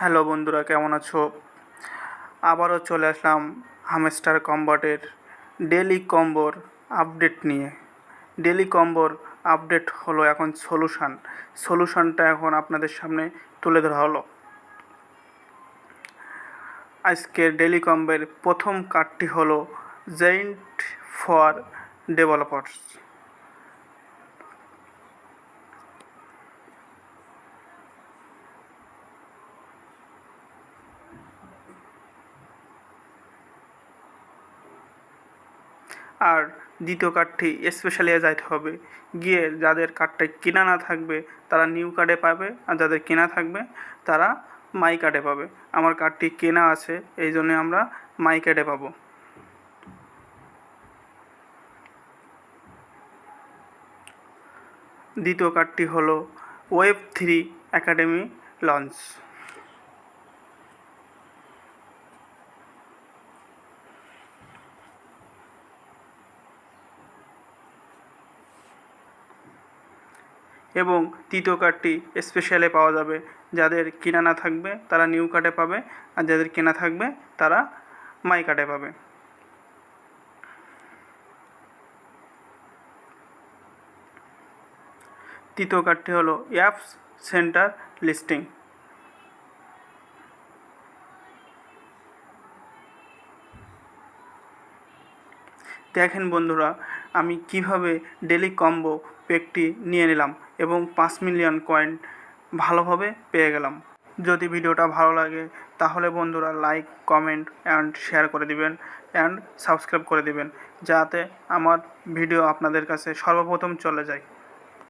Hello বন্ধুরা, কেমন আছো? আবারও চলে আসলাম হামস্টার কম্বটের ডেলি কম্বোর আপডেট নিয়ে। ডেলি কম্বোর আপডেট হলো এখন সলিউশনটা এখন আপনাদের সামনে তুলে ধরা হলো। আজকের ডেলি কম্বোর প্রথম কার্ডটি হলো জেন্ট ফর ডেভেলপার্স। আর দ্বিতীয় কার্ডটি স্পেশালি যাইতে হবে, গিয়ে যাদের কার্ডটা কেনা না থাকবে তারা নিউ কার্ডে পাবে, আর যাদের কেনা থাকবে তারা মাই কার্ডে পাবে। আমার কার্ডটি কেনা আছে, এই জন্যে আমরা মাই কার্ডে পাবো। দ্বিতীয় কার্ডটি হলো Web3 একাডেমি লঞ্চ। এবং তৃতীয় কার্ডটি স্পেশালে পাওয়া যাবে, যাদের কেনা না থাকবে তারা নিউ কার্ডে পাবে, আর যাদের কেনা থাকবে তারা মাই কার্ডে পাবে। তৃতীয় কার্ডটি হলো অ্যাপস সেন্টার লিস্টিং। দেখেন বন্ধুরা, আমি কিভাবে ডেলি কম্বো প্যাকটি নিয়ে নিলাম এবং 5 মিলিয়ন কয়েন ভালোভাবে পেয়ে গেলাম। যদি ভিডিওটা ভালো লাগে তাহলে বন্ধুরা লাইক, কমেন্ট অ্যান্ড শেয়ার করে দিবেন অ্যান্ড সাবস্ক্রাইব করে দিবেন, যাতে আমার ভিডিও আপনাদের কাছে সর্বপ্রথম চলে যায়।